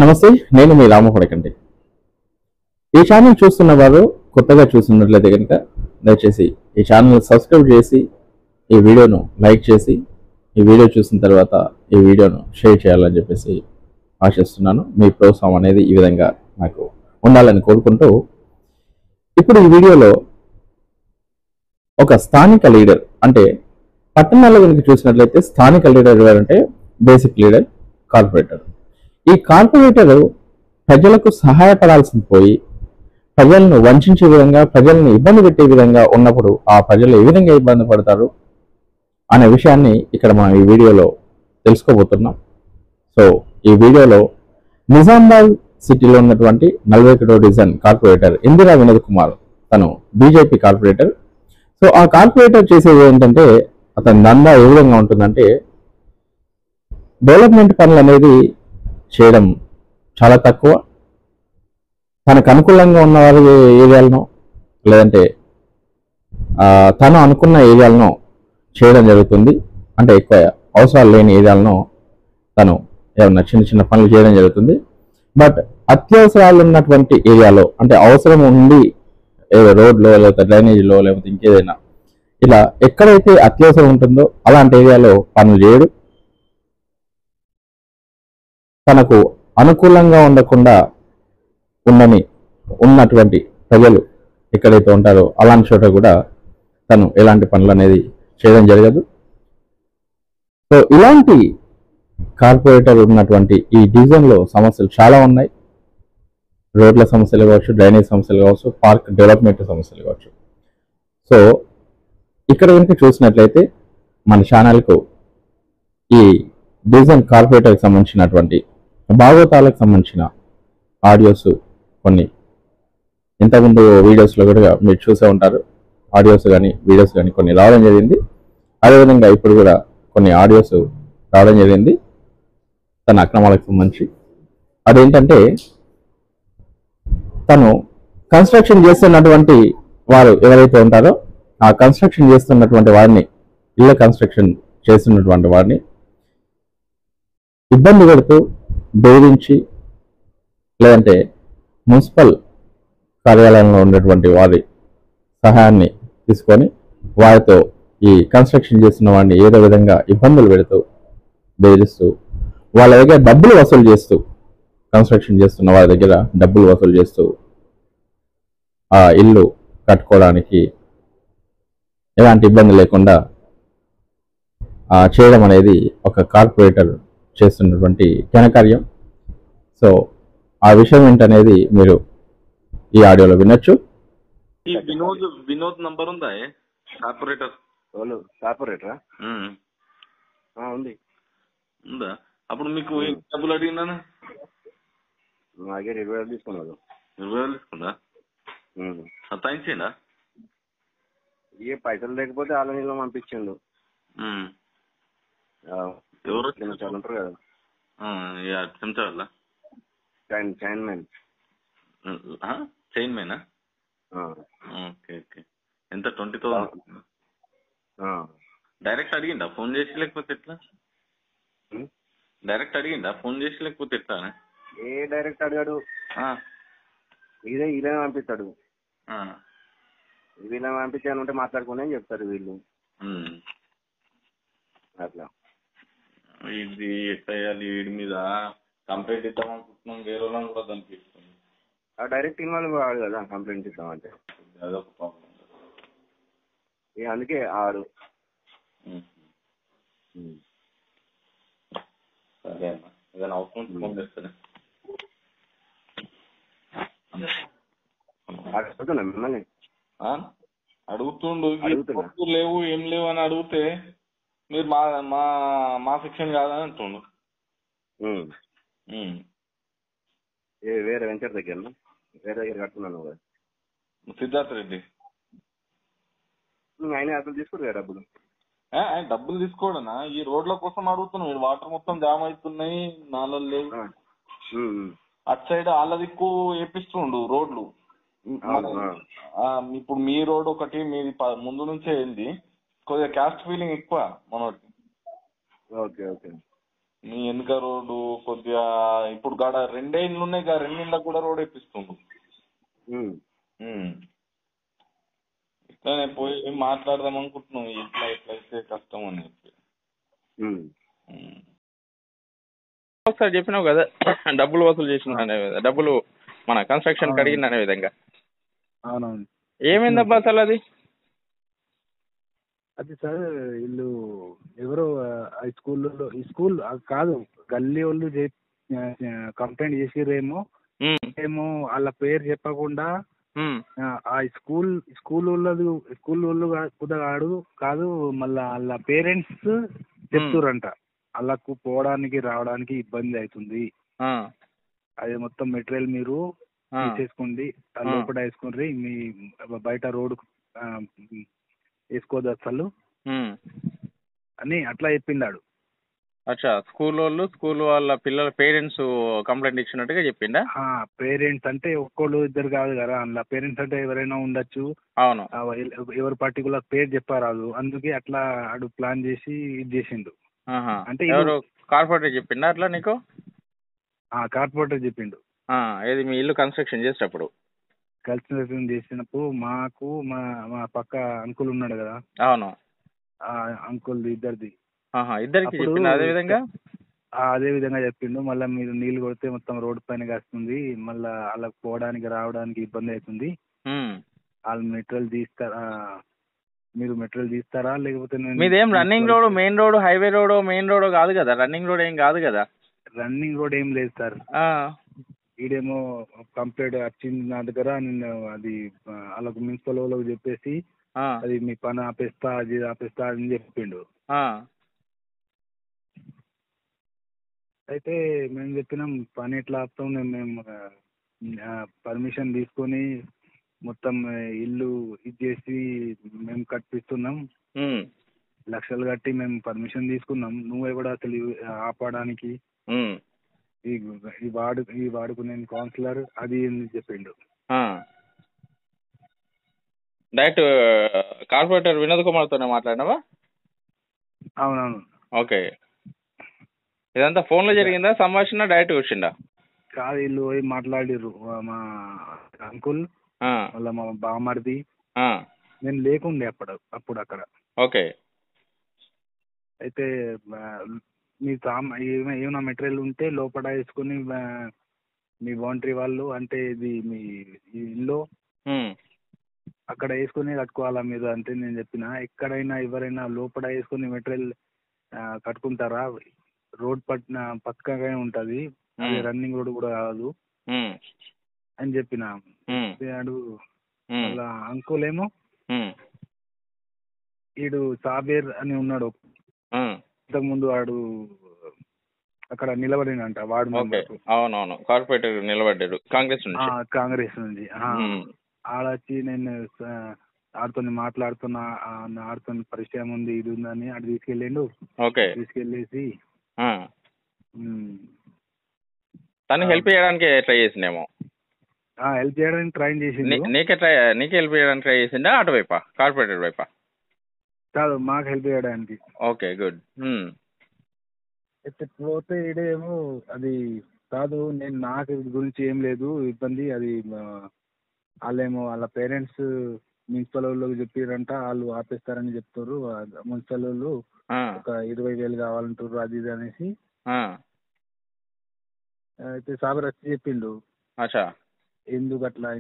నమస్తే, నేను మీ రామపడకండి. ఈ ఛానల్ చూస్తున్న వారు కొత్తగా చూస్తున్నట్లయితే కనుక దయచేసి ఈ ఛానల్ సబ్స్క్రైబ్ చేసి ఈ వీడియోను లైక్ చేసి ఈ వీడియో చూసిన తర్వాత ఈ వీడియోను షేర్ చేయాలని చెప్పేసి ఆశిస్తున్నాను. మీ ప్రోత్సాహం అనేది ఈ విధంగా నాకు ఉండాలని కోరుకుంటూ, ఇప్పుడు ఈ వీడియోలో ఒక స్థానిక లీడర్ అంటే పట్టణాల్లో కనుక చూసినట్లయితే స్థానిక లీడర్ ఎవరంటే బేసిక్ లీడర్, కార్పొరేటర్. ఈ కార్పొరేటర్ ప్రజలకు సహాయపడాల్సింది పోయి ప్రజలను వంచే విధంగా, ప్రజలను ఇబ్బంది పెట్టే విధంగా ఉన్నప్పుడు ఆ ప్రజలు ఏ విధంగా ఇబ్బంది పడతారు అనే విషయాన్ని ఇక్కడ మనం ఈ వీడియోలో తెలుసుకోబోతున్నాం. సో ఈ వీడియోలో నిజామాబాద్ సిటీలో ఉన్నటువంటి 41వ డివిజన్ కార్పొరేటర్ ఇందిరా వినోద్ కుమార్, తను బీజేపీ కార్పొరేటర్. సో ఆ కార్పొరేటర్ చేసేది ఏంటంటే, అతని దందా ఏ విధంగా ఉంటుందంటే, డెవలప్మెంట్ పనులు అనేది చేయడం చాలా తక్కువ. తనకు అనుకూలంగా ఉన్న వారి ఏరియాలను లేదంటే తను అనుకున్న ఏరియాలను చేయడం జరుగుతుంది. అంటే ఎక్కువ అవసరాలు లేని ఏరియాలను తను ఏమన్నా చిన్న చిన్న పనులు చేయడం జరుగుతుంది. బట్ అత్యవసరాలు ఉన్నటువంటి ఏరియాలో, అంటే అవసరం ఉండి ఏదో రోడ్లో లేకపోతే డ్రైనేజీలో లేకపోతే ఇంకేదైనా ఇలా ఎక్కడైతే అత్యవసరం ఉంటుందో అలాంటి ఏరియాలో పనులు చేయడు. తనకు అనుకూలంగా ఉండకుండా ఉన్నటువంటి ప్రజలు ఎక్కడైతే ఉంటారో అలాంటి చోట కూడా తను ఎలాంటి పనులు అనేది చేయడం జరగదు. సో ఇలాంటి కార్పొరేటర్ ఉన్నటువంటి ఈ డివిజన్లో సమస్యలు చాలా ఉన్నాయి. రోడ్ల సమస్యలు కావచ్చు, డ్రైనేజ్ సమస్యలు కావచ్చు, పార్క్ డెవలప్మెంట్ సమస్యలు కావచ్చు. సో ఇక్కడ కనుక చూసినట్లయితే మన ఛానల్కు ఈ డివిజన్ కార్పొరేటర్కి సంబంధించినటువంటి భాగవతాలకు సంబంధించిన ఆడియోస్ కొన్ని ఇంతకుముందు వీడియోస్లో కూడా మీరు చూసే ఉంటారు. ఆడియోస్ కానీ వీడియోస్ కానీ కొన్ని రావడం జరిగింది. అదేవిధంగా ఇప్పుడు కూడా కొన్ని ఆడియోస్ రావడం జరిగింది తన అక్రమాలకు సంబంధించి. అదేంటంటే, తను కన్స్ట్రక్షన్ చేస్తున్నటువంటి వారు ఎవరైతే ఉంటారో ఆ కన్స్ట్రక్షన్ చేస్తున్నటువంటి వారిని, ఇళ్ళ కన్స్ట్రక్షన్ చేస్తున్నటువంటి వారిని ఇబ్బంది పెడుతూ, బెదిరించి, లేదంటే మున్సిపల్ కార్యాలయంలో ఉన్నటువంటి వారి సహాయాన్ని తీసుకొని వారితో ఈ కన్స్ట్రక్షన్ చేస్తున్న వారిని ఏదో విధంగా ఇబ్బందులు పెడుతూ, బెదిరిస్తూ, వాళ్ళ దగ్గర డబ్బులు వసూలు చేస్తూ, కన్స్ట్రక్షన్ చేస్తున్న వారి దగ్గర డబ్బులు వసూలు చేస్తూ ఆ ఇల్లు కట్టుకోవడానికి ఎలాంటి ఇబ్బంది లేకుండా చేయడం అనేది ఒక కార్పొరేటర్ చేస్తున్నటువంటి ఘనకార్యం. సో ఆ విషయం ఏంటనేది మీరు ఈ ఆడియోలో వినొచ్చు. ఈ వినోద్ నంబర్ ఉందా కార్పొరేటర్? కార్పొరేటరా? ఉంది. ఉందా? అప్పుడు మీకు డబ్బులు అడిగినా నా దగ్గర 20,000 తీసుకున్నాడు. 20,000 తీసుకుందా? సతాయించేనా? ఏ పైసలు లేకపోతే వాళ్ళ నీళ్ళు పంపించిండు. ఎవరు ఉంటారు కదా, చెంచా వల్ల చైన్ మ్యాన్. చైన్ మ్యానా? Okay okay. ఎంత? 20,000 డైరెక్ట్ అడిగిండా ఫోన్ చేసి, లేకపోతే ఎట్లా? డైరెక్ట్ అడిగిండా ఫోన్ చేసి, లేకపోతే ఎట్లా? ఏ డైరెక్ట్ అడిగాడు, వీళ్ళే పంపిస్తాడు. వీళ్ళని పంపించానంటే మాట్లాడుకునే చెప్తారు వీళ్ళు. అట్లా ఇది ఎట్లా వేయాలి, వీడి మీద కంప్లైంట్ ఇద్దాం అనుకుంటున్నాం, వేరే వాళ్ళని కూడా కనిపిస్తుంది. డైరెక్ట్ ఇన్వాల్వ్ కావాలి కదా కంప్లైంట్ ఇద్దామంటే, అదొక ప్రాబ్లం. అందుకే ఆడు. సరే అన్న, ఏదైనా అవసరం ఫోన్ చేస్తానే. అడుగుతున్నా మిమ్మల్ని, అడుగుతుండు లేవు ఏం లేవు అని అడిగితే మీరు మా మా మా సెక్షన్ కాదని అంటుండు. వేరే వెంచర్ దగ్గర వేరే దగ్గర కట్టుకున్నాను కదా, సిద్ధార్థ రెడ్డి. ఆయన అసలు తీసుకోరు కదా డబ్బులు. ఆయన డబ్బులు తీసుకోడనా? ఈ రోడ్ల కోసం అడుగుతున్నాం. వాటర్ మొత్తం జామ్ అవుతున్నాయి, నాళాలు లేవు. అటు సైడ్ వాళ్ళ దిక్కు వేపిస్తుండు రోడ్లు. ఇప్పుడు మీ రోడ్ ఒకటి, మీది ముందు నుంచే ఏంది, కొద్దిగా క్యాస్ట్ ఫీలింగ్ ఎక్కువ మనోటి. Okay okay. మీ వెనుక రోడ్డు కొద్దిగా ఇప్పుడు కాడ 2 ఇండ్లు ఉన్నాయి, రెండింళ్ళకి కూడా రోడ్ వేపిస్తుండు. ఇట్లానే పోయి మాట్లాడదాం అనుకుంటున్నాం, ఎట్లయితే కష్టం అని చెప్పి. ఒకసారి చెప్పినావు కదా డబ్బులు వసూలు చేసిన అనే డబ్బులు మన కన్స్ట్రక్షన్ అడిగింది అనే విధంగా. అవునవును. ఏమైందబ్బా అసలు అది? అది సార్ వీళ్ళు ఎవరో ఈ స్కూల్ కాదు, గల్లీ వాళ్ళు కంప్లైంట్ చేసిరేమో, ఏమో వాళ్ళ పేరు చెప్పకుండా ఆ స్కూల్ వాళ్ళు కాదు, మళ్ళా వాళ్ళ పేరెంట్స్ చెప్తురంట వాళ్ళకు పోవడానికి రావడానికి ఇబ్బంది అవుతుంది, అది మొత్తం మెటీరియల్ మీరు తీసేసుకోండి, లోపల వేసుకోండి, మీ బయట రోడ్ వేసుకోదు అసలు అని అట్లా చెప్పిండాడు. అచ్చా, స్కూల్ వాళ్ళ పిల్లల పేరెంట్స్ కంప్లైంట్ ఇచ్చినట్టుగా చెప్పిండా? పేరెంట్స్ అంటే ఒక్కళ్ళు ఇద్దరు కాదు కదా, అందులో పేరెంట్స్ అంటే ఎవరైనా ఉండొచ్చు. అవును, ఎవరు పర్టికులర్ పేరు చెప్పారాదు, అందుకే అట్లా ఆడు ప్లాన్ చేసి ఇది చేసిండు. అంటే ఎవరు కార్పొరేటర్ చెప్పిండా అట్లా నీకు? కార్పొరేటర్ చెప్పిండు. ఏది మీ ఇల్లు కన్స్ట్రక్షన్ చేసేటప్పుడు? కన్స్ట్రక్షన్ చేసినప్పుడు మాకు మా పక్క అంకుల్ ఉన్నాడు కదా. అవును, అంకుల్ ఇద్దరిది. ఇద్దరికి చెప్పిండు అదే విధంగా? అదే విధంగా చెప్పిండు. మళ్ళీ మీరు నీళ్లు కొడితే మొత్తం రోడ్డు పైన వస్తుంది, మళ్ళీ వాళ్ళకి పోవడానికి రావడానికి ఇబ్బంది అవుతుంది, వాళ్ళు మెటీరియల్ తీస్తారా, మీరు మెటీరియల్ తీస్తారా లేకపోతే మీదేం running road, main road, highway road, main road కాదు కదా, రన్నింగ్ రోడ్ ఏం కాదు కదా? రన్నింగ్ రోడ్ ఏం లేదు సార్. ఈడేమో కంప్లైంట్ వచ్చింది నా దగ్గర, నేను అది వాళ్ళకు మున్సిపల్ వాళ్ళకి చెప్పేసి అది మీ పని ఆపేస్తా, అది ఆపేస్తా అని చెప్పిండు. అయితే మేము చెప్పినాం పని ఎట్లా ఆపుతాం, మేము పర్మిషన్ తీసుకొని మొత్తం ఇల్లు ఇది చేసి మేము కట్టిస్తున్నాం, లక్షలు కట్టి మేము పర్మిషన్ తీసుకున్నాం, నువ్వే కూడా అసలు ఆపడానికి ఈ వాడుకునే కౌన్సిలర్ అది చెప్పిండు. డైరెక్ట్ కార్పొరేటర్ వినోద్ కుమార్తోనే మాట్లాడినావా? అవునవును. ఓకే, ఇదంతా ఫోన్ లో జరిగిందా సంభాషణ, డైరెక్ట్ వచ్చిందా? కాదు, వీళ్ళు పోయి మాట్లాడిర్రు, మా అంకుల్ మళ్ళీ మా బామర్ది, నేను లేకుండే అప్పుడు అక్కడ. ఓకే, అయితే మీ ఏమైనా మెటీరియల్ ఉంటే లోపల వేసుకుని మీ బౌండరీ వాళ్ళు అంటే ఇది మీ ఇల్లు అక్కడ వేసుకుని కట్టుకోవాలా మీరు అంటే నేను చెప్పిన, ఎక్కడైనా ఎవరైనా లోపల వేసుకుని మెటీరియల్ కట్టుకుంటారా, రోడ్ పక్కగానే ఉంటుంది, అది రన్నింగ్ రోడ్ కూడా కాదు అని చెప్పిన. మళ్ళా అంకుల్ ఏమో ఈడు సాబేర్ అని ఉన్నాడు, ఇంతకు ముందు వాడు అక్కడ నిలబడినంట వాడు. అవునవును, కార్పొరేటర్ నిలబడ్డాడు కాంగ్రెస్ నుంచి. ఆడొచ్చి నేను ఆడుతో మాట్లాడుతున్నా, ఆడుతో పరిచయం ఉంది ఇది ఉందని ఆడు తీసుకెళ్ళిండు. తీసుకెళ్ళేసి తను హెల్ప్ చేయడానికి ట్రై చేసిందేమో. హెల్ప్ చేయడానికి ట్రై చేసిండు. నీకే హెల్ప్ చేయడానికి ట్రై చేసిందా అటువైపా, కార్పొరేటర్ వైపా? కాదు, మాకు హెల్ప్ చేయడానికి. Okay, good. అయితే పోతే ఇడేమో అది కాదు, నేను నాకు గురించి ఏం లేదు ఇబ్బంది, అది వాళ్ళేమో వాళ్ళ పేరెంట్స్ మున్సిపల్ వాళ్ళకి చెప్పారంట, వాళ్ళు ఆపేస్తారని చెప్తారు, మున్సిపల్ వాళ్ళు ఒక 20,000 కావాలంటారు అది ఇది అనేసి. అయితే సాబర్ వచ్చి చెప్పిండు, ఎందుకు అట్లా,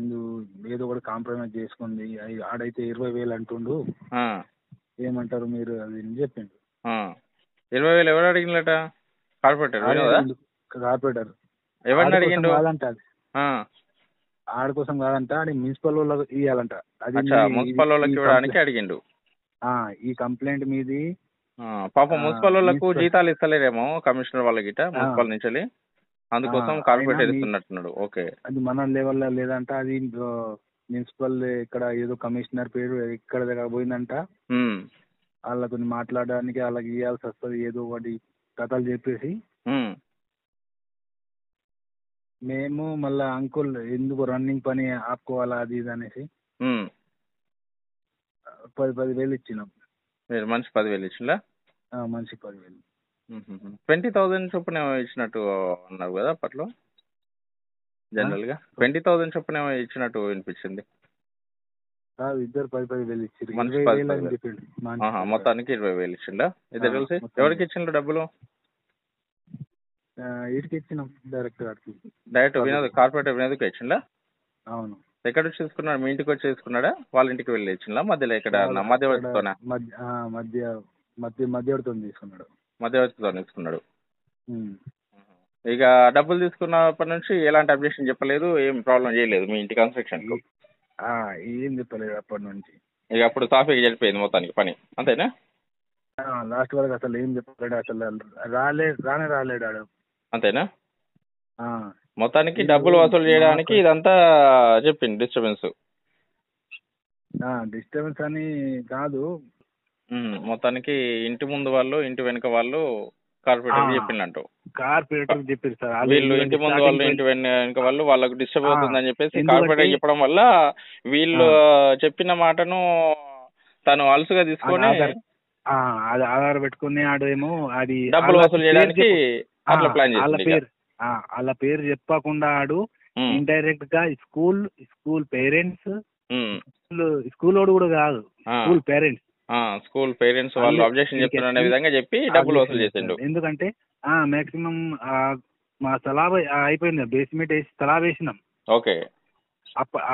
ఏదో ఒకటి కాంప్రమైజ్ చేసుకోండి, ఆడైతే 20,000 అంటుండు, ఏమంటారు మీరు అది అని చెప్పిండు. 20,000 ఎవరు అడిగినట? కార్పొరేటర్ ఎవరిని అడిగిండు? కాదంట, ఆడి కోసం కాదంట, అది మున్సిపల్ వాళ్ళకి ఇవ్వాలంట, అది మున్సిపల్ వాళ్ళకి ఇవ్వడానికి అడిగిండు. ఈ కంప్లైంట్ మీది. పాపం మున్సిపల్ వాళ్ళకు జీతాలు ఇస్తలేరేమో కమిషనర్ వాళ్ళకి మున్సిపల్ నుంచి, అందుకోసం కార్పొరేటర్ ఇస్తున్నట్టున్నాడు. ఓకే, అది మన లెవెల్లో లేదంట, అది మున్సిపల్ ఇక్కడ ఏదో కమిషనర్ పేరు ఇక్కడ దగ్గర పోయిందంట, వాళ్ళకు మాట్లాడడానికి వాళ్ళకి ఇవ్వాల్సి వస్తుంది ఏదో ఒకటి కథలు చెప్పేసి. మేము మళ్ళా అంకుల్ ఎందుకు రన్నింగ్ పని ఆపుకోవాలా అది ఇది అనేసి 10,000 ఇచ్చినాం. మనిషి 10,000 ఇచ్చిందా? మనిషి 10,000. 20,000 చొప్పున ఏమో ఇచ్చినట్టు అన్నారు కదా అప్పట్లో, జనరల్ గా 20,000 చొప్పున ఏమో ఇచ్చినట్టు వినిపించింది. ఇద్దరు 10,000 ఇచ్చారు. మనిషి 20,000 అని 10,000. చెప్పిండు. మొత్తానికి 20,000 ఇచ్చిండా ఇద్దరు కలిసి? ఎవరికి ఇచ్చిండ్రు డబ్బులు? వీటికి ఇచ్చినాం డైరెక్ట్ గారికి. డైరెక్ట్ వినోద్, కార్పొరేటర్ వినోద్కి ఇచ్చిండా? అవును. ఎక్కడ వచ్చి తీసుకున్నాడు? మీ ఇంటికి వచ్చి తీసుకున్నాడా? వాళ్ళ ఇంటికి వెళ్ళి ఇచ్చిండా? మధ్యలో ఎక్కడ మధ్యవర్తితోనా? మధ్యవర్తితో తీసుకున్నాడు. మధ్యవర్తితో తీసుకున్నాడు. ఇక డబ్బులు తీసుకున్నప్పటి నుంచి ఎలాంటి అబ్జెక్షన్ చెప్పలేదు, ఏం ప్రాబ్లం చేయలేదు మీ ఇంటి కన్స్ట్రక్షన్ కు? ఏం చెప్పలేదు అప్పటి నుంచి. ఇక అప్పుడు సాఫీగా జరిపోయింది మొత్తానికి పని, అంతేనా? లాస్ట్ వరకు అసలు ఏం చెప్పలేడు, అసలు రాలేడు ఆడు. అంతేనా? మొత్తానికి డబ్బులు వసూలు చేయడానికి ఇదంతా చెప్పింది డిస్టర్బెన్స్. డిస్టర్బెన్స్ అని కాదు, మొత్తానికి ఇంటి ముందు వాళ్ళు ఇంటి వెనుక వాళ్ళు కార్పొరేటర్ చెప్పిందంటూ. కార్పొరేటర్ చెప్పారు సార్. వీళ్ళు ఇంటి ముందు వాళ్ళు ఇంటి వెనుక వాళ్ళు వాళ్ళకు డిస్టర్బ్ అవుతుందని చెప్పేసి కార్పొరేటర్ చెప్పడం వల్ల వీళ్ళు చెప్పిన మాటను తను అలుసుగా తీసుకొని అది ఆధార పెట్టుకుని ఆడేమో అది డబ్బులు వసూలు చేయడానికి అట్లా ప్లాన్ చేసింది. వాళ్ళ పేరు చెప్పకుండా ఆడు ఇండైరెక్ట్ గా స్కూల్ పేరెంట్స్, స్కూల్ వాడు కూడా కాదు, స్కూల్ పేరెంట్స్ వాళ్ళు అబ్జెక్షన్ చెప్తున్న విధంగా చెప్పి డబ్బులు వసూలు చేసిండు. ఎందుకంటే మాక్సిమం మా సలాబ్ అయిపోయింది, బేస్మెంట్ వేసి సలాబ్ వేసినాం. ఓకే.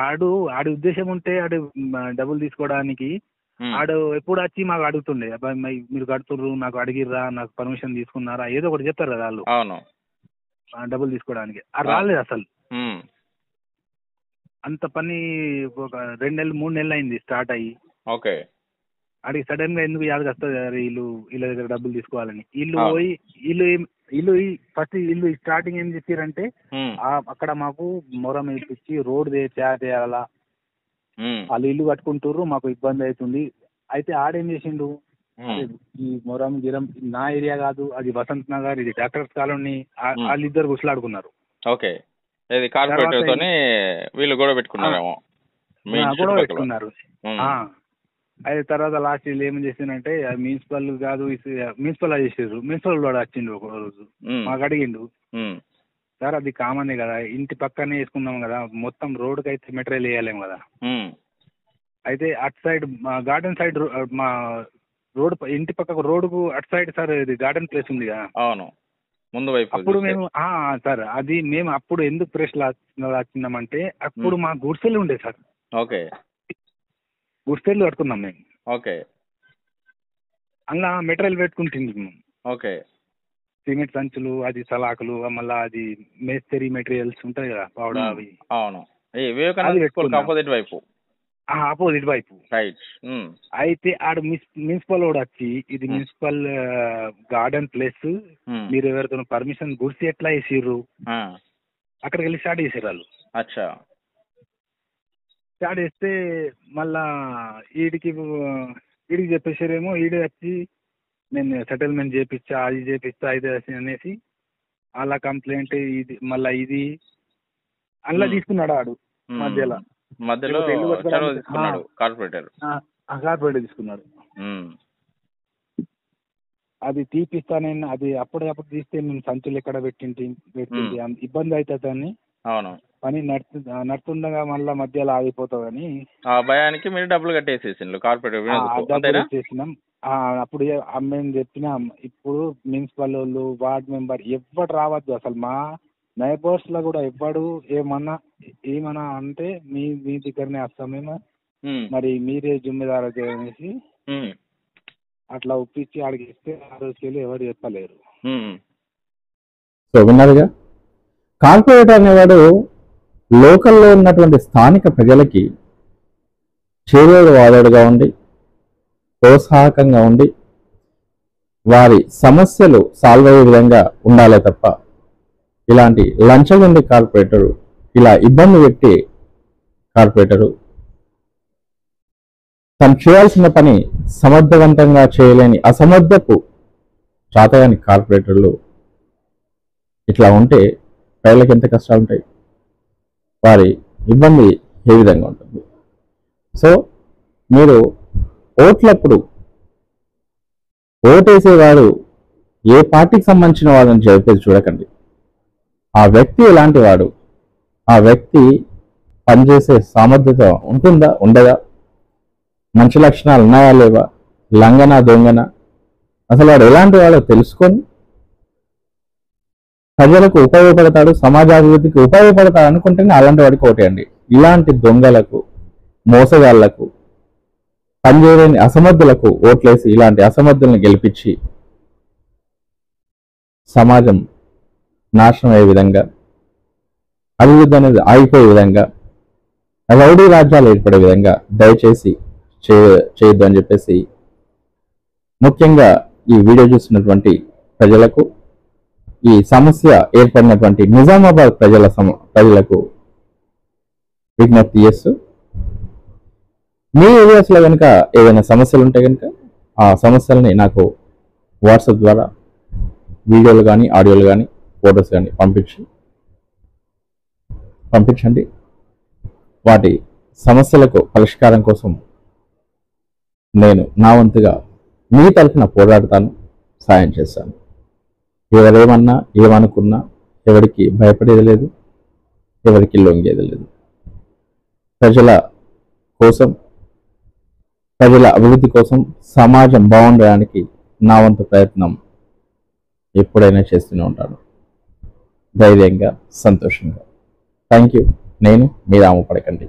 ఆడి ఉద్దేశం ఉంటే ఆడు డబ్బులు తీసుకోవడానికి ఆడు ఎప్పుడు వచ్చి మాకు అడుగుతుండే, అబ్బాయి మీరు కడుతుర్రు, నాకు అడిగిర్రా, నాకు పర్మిషన్ తీసుకున్నారా, ఏదో ఒకటి చెప్తారు కదా వాళ్ళు. అవును. డబ్బులు తీసుకోవడానికి రాలేదు అసలు. అంత పని ఒక 2 నెలలు 3 నెలలు అయింది స్టార్ట్ అయ్యి. ఓకే. అడిగి సడన్ గా ఎందుకు యాదకి వస్తుంది వీళ్ళ దగ్గర డబ్బులు తీసుకోవాలని. ఇల్లు ఫస్ట్ ఇల్లు స్టార్టింగ్ ఏం చెప్పారంటే అక్కడ మాకు మొరం వేయించి రోడ్ చేయాలా, వాళ్ళు ఇల్లు కట్టుకుంటారు, మాకు ఇబ్బంది అవుతుంది. అయితే ఆడేం చేసిండు, ఈ మొరం గిరం నా ఏరియా కాదు, అది వసంత్ నగర్, ఇది డాక్టర్స్ కాలనీ, వాళ్ళిద్దరు గుసలాడుకున్నారు. ఓకే. కార్పొరేటర్ తోని వీళ్ళు గొడవ పెట్టుకున్నారేమో. గొడవ పెట్టుకున్నారు. అయితే తర్వాత లాస్ట్ వీళ్ళు ఏమని చేసిందంటే మున్సిపల్ కాదు, మున్సిపల్ చేసారు. మున్సిపల్ వాడు వచ్చిండు ఒక రోజు మాకు అడిగిండు, సార్ అది కామనే కదా, ఇంటి పక్కనే వేసుకున్నాం కదా, మొత్తం రోడ్కి అయితే మెటీరియల్ వేయలేము కదా. అయితే అటు సైడ్ మా గార్డెన్ సైడ్ మా రోడ్ ఇంటి పక్క రోడ్కు అటు సైడ్ సార్ ఇది గార్డెన్ ప్లేస్ ఉంది కదా. అవును, ముందు వైపు. అప్పుడు మేము సార్ అది మేము అప్పుడు ఎందుకు ప్రెస్ వచ్చినామంటే అప్పుడు మా గుడిసెలు ఉండే సార్. ఓకే. గుడిసెలు కట్టుకున్నాం మేము. ఓకే. అలా మెటీరియల్ పెట్టుకుంటున్నాం. ఓకే. సిమెంట్ సంచులు, అది సలాకులు, మళ్ళీ అది మేస్త్రీ మెటీరియల్స్ ఉంటాయి కదా, పౌడా అవి. అవును, ఆపోజిట్ వైపు. ఆపోజిట్ వైపు. రైట్. అయితే ఆడు మున్సిపల్ వాడు వచ్చి ఇది మున్సిపల్ గార్డెన్ ప్లేస్, మీరు ఎవరితో పర్మిషన్ గుడిసి ఎట్లా వేసిర్రు, అక్కడికి వెళ్ళి స్టార్ట్ చేసారు వాళ్ళు. అచ్చా. స్టార్ట్ చేస్తే మళ్ళా వీడికి చెప్పేసారేమో, వీడి వచ్చి నేను సెటిల్మెంట్ చేపిస్తా, అది చేపిస్తా, అయితే అనేసి అలా కంప్లైంట్ ఇది మళ్ళా ఇది అలా తీసుకున్నాడు ఆడు. మధ్యలో కార్పొరేటర్ తీసుకున్నాడు. అది తీపిస్తానని అది అప్పటికప్పుడు తీస్తే మేము సంచులు ఎక్కడ పెట్టింటి ఇబ్బంది అవుతుందని. అవును. పని నడుతుండగా మళ్ళా మధ్యలో ఆగిపోతావని ఆ భయానికి మీరు డబ్బులు కట్టేసేసిండ్రు కార్పొరేటర్ చేసినాం. అప్పుడు మేము చెప్పినాం, ఇప్పుడు మున్సిపల్ వాళ్ళు, వార్డ్ మెంబర్ ఎవ్వడు రావద్దు అసలు, మా నైబర్స్ లో కూడా ఎవ్వడు ఏమన్నా అంటే మీ దగ్గరనే వస్తాం మేము, మరి మీరే జుమ్మెదారు అనేసి అట్లా ఒప్పించి అడిగిస్తే ఆ రోజుకెళ్ళి ఎవరు చెప్పలేరు. సో విన్నారుగా, కార్పొరేటర్ అనేవాడు లోకల్లో ఉన్నటువంటి స్థానిక ప్రజలకి చేదోడు వాదోడుగా ఉండి ప్రోత్సాహకంగా ఉండి వారి సమస్యలు సాల్వ్ అయ్యే విధంగా ఉండాలే తప్ప ఇలాంటి లంచగొండి కార్పొరేటరు, ఇలా ఇబ్బంది పెట్టి కార్పొరేటరు తను చేయాల్సిన పని సమర్థవంతంగా చేయలేని అసమర్థపు చాతగాని కార్పొరేటర్లు ఇట్లా ఉంటే ప్రజలకు ఎంత కష్టాలు ఉంటాయి, వారి ఇబ్బంది ఏ విధంగా ఉంటుంది. సో మీరు ఓట్లప్పుడు ఓటేసేవాడు ఏ పార్టీకి సంబంధించిన వాడని చెప్పేది చూడకండి. ఆ వ్యక్తి ఎలాంటి వాడు, ఆ వ్యక్తి పనిచేసే సామర్థ్యత ఉంటుందా ఉండదా, మంచి లక్షణాలు ఉన్నాయా లేవా, లంగన దొంగన, అసలు వాడు ఎలాంటి వాడో తెలుసుకొని ప్రజలకు ఉపయోగపడతాడు, సమాజాభివృద్ధికి ఉపయోగపడతాడు అనుకుంటేనే అలాంటి వాడికి ఓటేయండి. ఇలాంటి దొంగలకు, మోసగాళ్లకు, పనిచేయలేని అసమర్థులకు ఓట్లేసి ఇలాంటి అసమర్థులను గెలిపించి సమాజం నాశనం అయ్యే విధంగా, అభివృద్ధి అనేది ఆగిపోయే విధంగా, రౌడీ రాజ్యాలు ఏర్పడే విధంగా దయచేసి చేయొద్దు అని చెప్పేసి ముఖ్యంగా ఈ వీడియో చూస్తున్నటువంటి ప్రజలకు, ఈ సమస్య ఏర్పడినటువంటి నిజామాబాద్ ప్రజలకు విజ్ఞప్తి చేస్తూ, మీ ఏరియాస్లో కనుక ఏదైనా సమస్యలు ఉంటే కనుక ఆ సమస్యల్ని నాకు వాట్సాప్ ద్వారా వీడియోలు కానీ, ఆడియోలు కానీ, ఫొటోస్ కానీ పంపించండి. వాటి సమస్యలకు పరిష్కారం కోసం నేను నా వంతుగా మీ తరఫున పోరాడతాను, సాయం చేస్తాను. ఎవరేమన్నా ఏమనుకున్నా ఎవరికి భయపడేది లేదు, ఎవరికి లొంగేది లేదు. ప్రజల కోసం, ప్రజల అభివృద్ధి కోసం, సమాజం బాగుండడానికి నా వంతు ప్రయత్నం ఎప్పుడైనా చేస్తూనే ఉంటాను, ధైర్యంగా, సంతోషంగా. Thank you. నేను మీ రాము పడకండి.